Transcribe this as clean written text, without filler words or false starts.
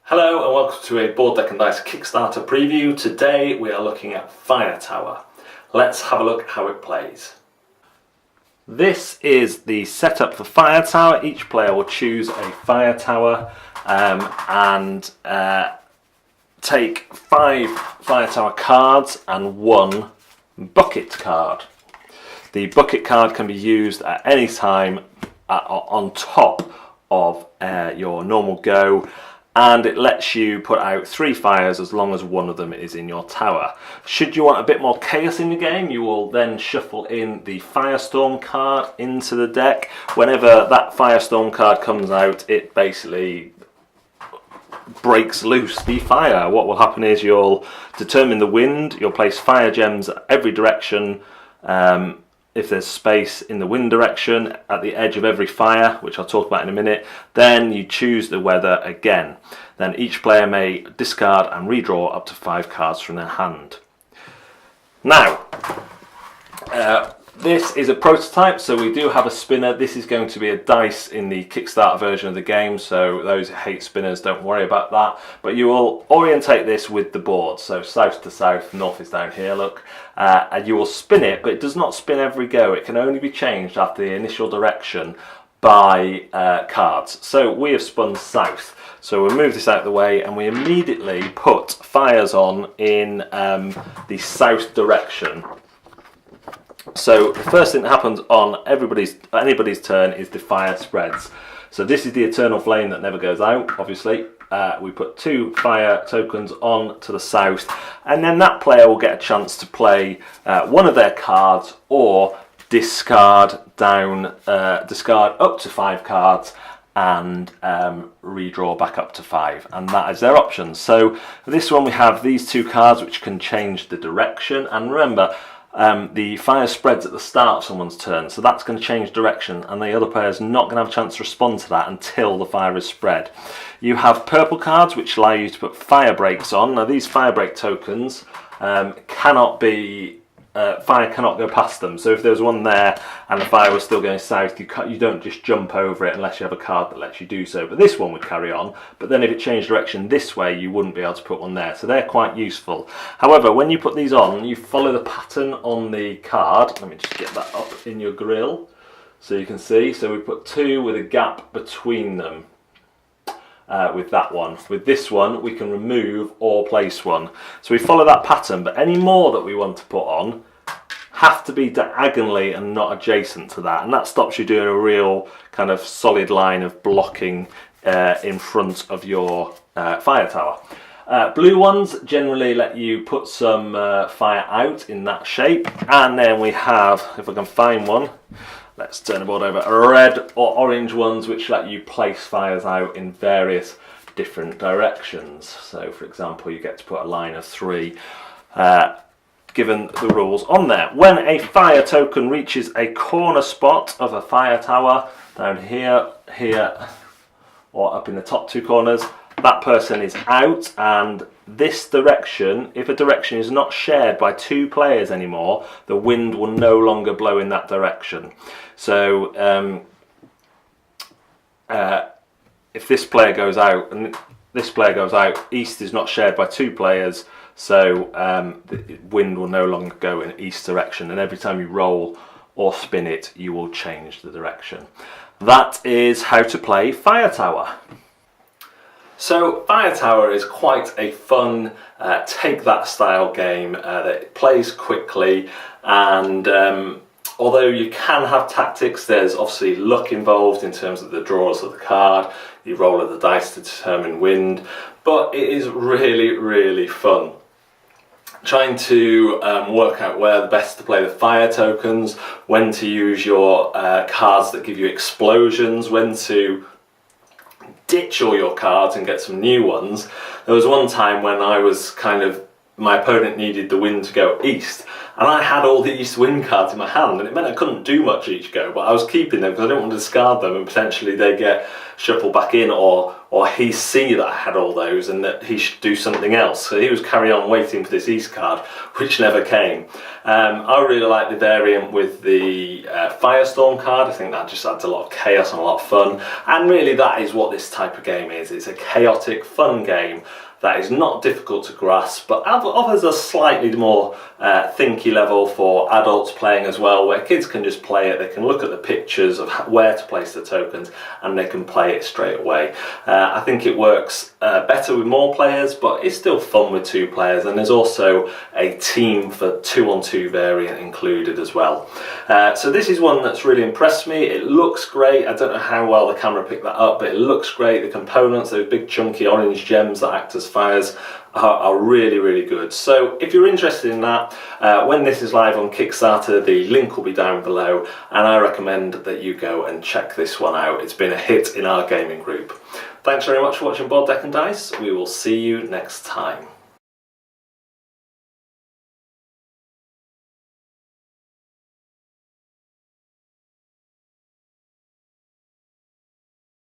Hello and welcome to a Board Deck and Dice Kickstarter preview. Today we are looking at Fire Tower. Let's have a look at how it plays. This is the setup for Fire Tower. Each player will choose a Fire Tower and take 5 Fire Tower cards and 1 bucket card. The bucket card can be used at any time on top of your normal go, and it lets you put out 3 fires as long as one of them is in your tower. Should you want a bit more chaos in the game, you will then shuffle in the Firestorm card into the deck. Whenever that Firestorm card comes out, it basically breaks loose the fire. What will happen is you'll determine the wind, you'll place fire gems at every direction. If there's space in the wind direction at the edge of every fire, which I'll talk about in a minute, then you choose the weather again. Then each player may discard and redraw up to 5 cards from their hand. Now, this is a prototype, so we do have a spinner. This is going to be a dice in the Kickstarter version of the game, so those who hate spinners, don't worry about that. But you will orientate this with the board, so south to south, north is down here, look. And you will spin it, but it does not spin every go. It can only be changed after the initial direction by cards. So we have spun south. So we'll move this out of the way and we immediately put fires on in the south direction. So the first thing that happens on anybody's turn is the fire spreads. So this is the eternal flame that never goes out, obviously. We put 2 fire tokens on to the south, and then that player will get a chance to play one of their cards or discard up to 5 cards and redraw back up to 5, and that is their options. So for this one we have these 2 cards which can change the direction, and remember, the fire spreads at the start of someone's turn, so that's going to change direction, and the other player's not going to have a chance to respond to that until the fire is spread. You have purple cards which allow you to put fire breaks on. Now these fire break tokens cannot be fire cannot go past them, so if there's one there and the fire was still going south, you don't just jump over it unless you have a card that lets you do so. But this one would carry on, but then if it changed direction this way you wouldn't be able to put one there, so they're quite useful. However, when you put these on, you follow the pattern on the card. Let me just get that up in your grill so you can see. So we put 2 with a gap between them. With that one. With this one we can remove or place one. So we follow that pattern, but any more that we want to put on have to be diagonally and not adjacent to that, and that stops you doing a real kind of solid line of blocking in front of your fire tower. Blue ones generally let you put some fire out in that shape, and then we have, if I can find one, let's turn the board over, red or orange ones which let you place fires out in various different directions. So for example, you get to put a line of 3 given the rules on there. When a fire token reaches a corner spot of a fire tower, down here, here, or up in the top 2 corners, that person is out, and this direction, if a direction is not shared by 2 players anymore, the wind will no longer blow in that direction. So if this player goes out and this player goes out, east is not shared by 2 players, so the wind will no longer go in east direction, and every time you roll or spin it you will change the direction. That is how to play Fire Tower. So Fire Tower is quite a fun take that style game that plays quickly, and although you can have tactics, there's obviously luck involved in terms of the draws of the card, you roll of the dice to determine wind, but it is really fun. Trying to work out where best to play the fire tokens, when to use your cards that give you explosions, when to ditch all your cards and get some new ones. There was one time when I was my opponent needed the wind to go east, and I had all the east wind cards in my hand, and it meant I couldn't do much each go, but I was keeping them because I didn't want to discard them and potentially they get shuffle back in, or he see that I had all those and that he should do something else. So he was carry on waiting for this East card, which never came. I really like the variant with the Firestorm card. I think that just adds a lot of chaos and a lot of fun. And really that is what this type of game is. It's a chaotic, fun game that is not difficult to grasp, but offers a slightly more thinky level for adults playing as well, where kids can just play it. They can look at the pictures of where to place the tokens and they can play it straight away. I think it works better with more players, but it's still fun with 2 players, and there's also a team for 2-on-2 variant included as well. So this is one that's really impressed me. It looks great. I don't know how well the camera picked that up, but it looks great. The components, those big chunky orange gems that act as fires, are really, really good. So if you're interested in that, when this is live on Kickstarter, the link will be down below, and I recommend that you go and check this one out. It's been a hit in our gaming group. Thanks very much for watching Board Deck and Dice. We will see you next time.